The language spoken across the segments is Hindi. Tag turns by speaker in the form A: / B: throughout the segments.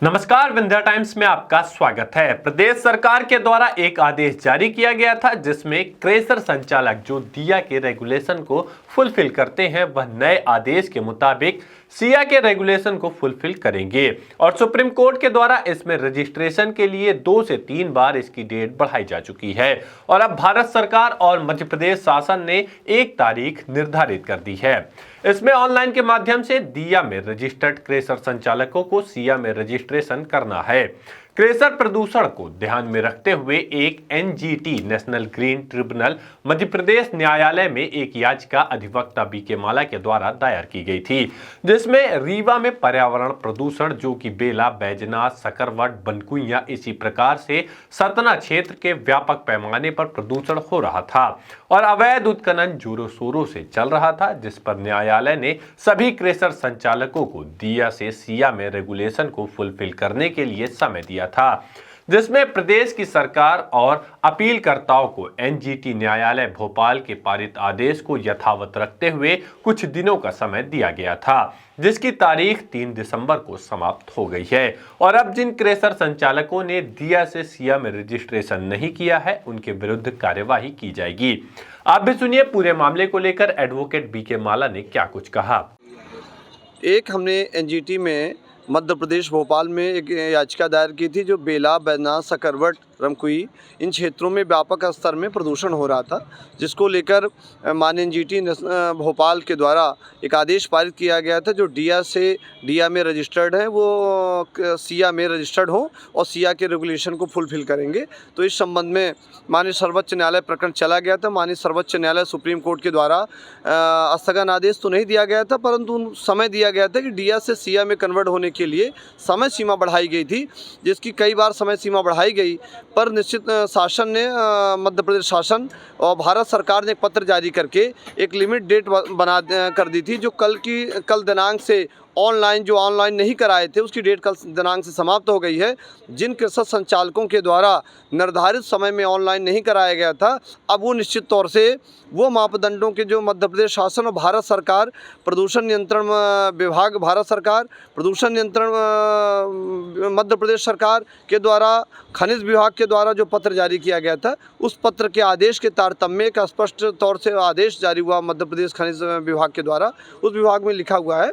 A: नमस्कार, विंध्या टाइम्स में आपका स्वागत है। प्रदेश सरकार के द्वारा एक आदेश जारी किया गया था जिसमें क्रेशर संचालक जो दिया के रेगुलेशन को फुलफिल करते हैं वह नए आदेश के मुताबिक सिया के रेगुलेशन को फुलफिल करेंगे और सुप्रीम कोर्ट के द्वारा इसमें रजिस्ट्रेशन के लिए 2 से 3 बार इसकी डेट बढ़ाई जा चुकी है और अब भारत सरकार और मध्य प्रदेश शासन ने एक तारीख निर्धारित कर दी है। इसमें ऑनलाइन के माध्यम से दिया में रजिस्टर्ड क्रेशर संचालकों को सिया में रजिस्ट्रेशन करना है। क्रेशर प्रदूषण को ध्यान में रखते हुए एक NGT national green tribunal Madhya Pradesh न्यायालय में एक याचिका अधिवक्ता बीके माला के द्वारा दायर की गई थी, जिसमें रीवा में पर्यावरण प्रदूषण जो कि बेला, बैजनाथ, सकरवट, बनकुइया इसी प्रकार से सतना क्षेत्र के व्यापक पैमाने पर प्रदूषण हो रहा था और अवैध उत्खनन जोरों शोरों से चल रहा था, जिस पर न्यायालय ने सभी क्रेशर संचालकों को दिया से सिया में रेगुलेशन को फुलफिल करने के लिए समय दिया था, जिसमें प्रदेश की सरकार और अपीलकर्ताओं को एनजीटी न्यायालय भोपाल के पारित आदेश को यथावत रखते हुए कुछ दिनों का समय दिया गया था, जिसकी तारीख 3 दिसंबर को समाप्त हो गई है। और अब जिन क्रेशर संचालकों ने दिया से सिया में रजिस्ट्रेशन नहीं किया है उनके विरुद्ध कार्यवाही की जाएगी। आप भी सुनिए पूरे मामले को लेकर एडवोकेट बीके माला ने क्या कुछ कहा।
B: एक हमने एनजीटी में मध्य प्रदेश भोपाल में एक याचिका दायर की थी जो बेला, बैजनाथ, सकरवट, रमकुई इन क्षेत्रों में व्यापक स्तर में प्रदूषण हो रहा था, जिसको लेकर माननीय एनजीटी भोपाल के द्वारा एक आदेश पारित किया गया था जो दिया में रजिस्टर्ड है वो सिया में रजिस्टर्ड हो और सिया के रेगुलेशन को फुलफिल करेंगे। तो इस संबंध में माननीय सर्वोच्च न्यायालय प्रकरण चला गया था। माननीय सर्वोच्च न्यायालय सुप्रीम कोर्ट के द्वारा स्थगन आदेश तो नहीं दिया गया था, परंतु समय दिया गया था कि दिया से सिया में कन्वर्ट होने के लिए समय सीमा बढ़ाई गई थी, जिसकी कई बार समय सीमा बढ़ाई गई, पर निश्चित शासन ने मध्य प्रदेश शासन और भारत सरकार ने एक पत्र जारी करके एक लिमिट डेट बना कर दी थी जो कल दिनांक से ऑनलाइन नहीं कराए थे उसकी डेट कल दिनांक से समाप्त हो गई है। जिन कृषक संचालकों के द्वारा निर्धारित समय में ऑनलाइन नहीं कराया गया था, अब वो निश्चित तौर से वो मापदंडों के जो मध्य प्रदेश शासन और भारत सरकार प्रदूषण नियंत्रण विभाग, भारत सरकार प्रदूषण नियंत्रण मध्य प्रदेश सरकार के द्वारा खनिज विभाग के द्वारा जो पत्र जारी किया गया था उस पत्र के आदेश के तारतम्य का स्पष्ट तौर से आदेश जारी हुआ मध्य प्रदेश खनिज विभाग के द्वारा। उस विभाग में लिखा हुआ है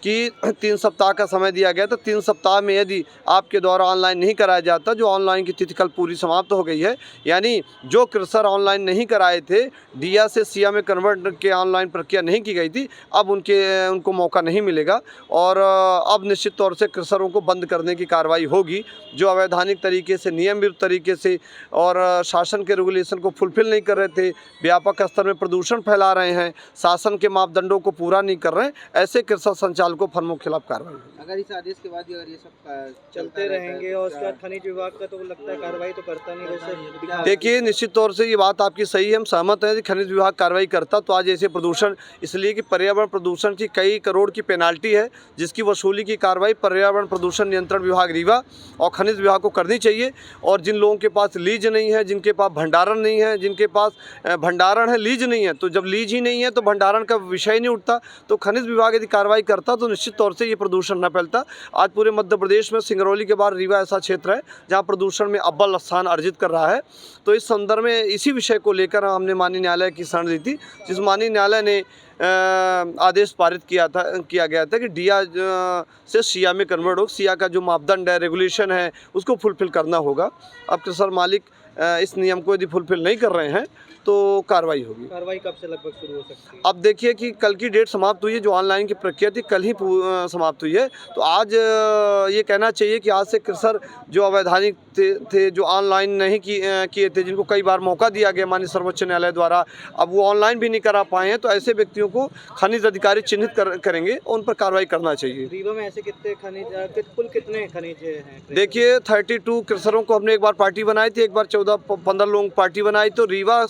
B: कि 3 सप्ताह का समय दिया गया था। 3 सप्ताह में यदि आपके द्वारा ऑनलाइन नहीं कराया जाता, जो ऑनलाइन की तिथि कल पूरी समाप्त हो गई है, यानी जो क्रेशर ऑनलाइन नहीं कराए थे, दिया से सिया में कन्वर्ट के ऑनलाइन प्रक्रिया नहीं की गई थी, अब उनको मौका नहीं मिलेगा और अब निश्चित तौर से क्रेशरों को बंद करने की कार्रवाई होगी जो अवैधानिक तरीके से, नियम विरुद्ध तरीके से और शासन के रेगुलेशन को फुलफिल नहीं कर रहे थे, व्यापक स्तर में प्रदूषण फैला रहे हैं, शासन के मापदंडों को पूरा नहीं कर रहे हैं, ऐसे क्रेशर संचालकों फर्मों के खिलाफ कार्रवाई।
C: अगर इस आदेश के बाद अगर ये सब चलते रहेंगे और उसके बाद खनिज विभाग का तो लगता है कार्रवाई तो करता नहीं वैसे।
B: देखिए, निश्चित तौर से ये बात आपकी सही है, हम सहमत हैं कि खनिज विभाग कार्रवाई करता तो आज ऐसे प्रदूषण, इसलिए कि पर्यावरण प्रदूषण की कई करोड़ की पेनाल्टी है जिसकी वसूली की कार्रवाई पर्यावरण प्रदूषण नियंत्रण विभाग रीवा और खनिज विभाग को करनी चाहिए। और जिन लोगों के पास लीज नहीं है, जिनके पास भंडारण नहीं है, जिनके पास भंडारण है लीज नहीं है, तो जब लीज ही नहीं है तो भंडारण का विषय नहीं उठता, तो खनिज विभाग यदि कार्रवाई करता तो निश्चित तौर से ये प्रदूषण न फैलता। आज पूरे मध्य प्रदेश में सिंगरौली के बाद रीवा ऐसा क्षेत्र है जहाँ प्रदूषण में अव्वल स्थान अर्जित कर रहा है। तो इस संदर्भ में इसी विषय को लेकर हमने माननीय न्यायालय की शरण ली थी, जिस माननीय न्यायालय ने आदेश पारित किया गया था कि दिया से सिया में कन्वर्ट हो, सिया का जो मापदंड है, रेगुलेशन है, उसको फुलफिल करना होगा। अब क्रेशर मालिक इस नियम को यदि फुलफिल नहीं कर रहे हैं तो कार्रवाई होगी।
C: कार्रवाई कब से लगभग शुरू हो सकती है?
B: अब देखिए कि कल की डेट समाप्त हुई है, जो ऑनलाइन की प्रक्रिया थी कल ही समाप्त हुई है, तो आज ये कहना चाहिए कि आज से क्रेशर जो अवैधानिक थे जो ऑनलाइन नहीं किए थे, जिनको कई बार मौका दिया गया माननीय सर्वोच्च न्यायालय द्वारा, अब वो ऑनलाइन भी नहीं करा पाए हैं, तो ऐसे व्यक्तियों को खनिज अधिकारी चिन्हित करेंगे और उन पर कार्रवाई करना चाहिए।
C: रीवा में ऐसे कितने खनिज, कुल कितने खनिज हैं?
B: देखिए 32 क्रेशरों को हमने एक बार पार्टी बनाई थी, एक बार 14-15 लोगों पार्टी बनाई, तो रीवा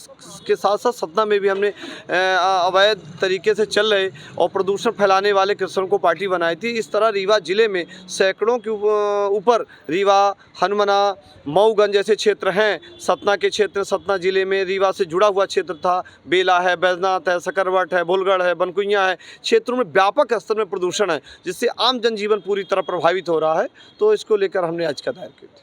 B: के साथ साथ सतना में भी हमने अवैध तरीके से चल रहे और प्रदूषण फैलाने वाले कृषकों को पार्टी बनाई थी। इस तरह रीवा जिले में सैकड़ों के ऊपर रीवा, हनुमना, मऊगंज जैसे क्षेत्र हैं। सतना के क्षेत्र, सतना जिले में रीवा से जुड़ा हुआ क्षेत्र था, बेला है, बैजनाथ है, सकरवट है, भुलगढ़ है, बनकुइयाँ है, क्षेत्रों में व्यापक स्तर में प्रदूषण है, जिससे आम जनजीवन पूरी तरह प्रभावित हो रहा है। तो इसको लेकर हमने याचिका दायर की थी।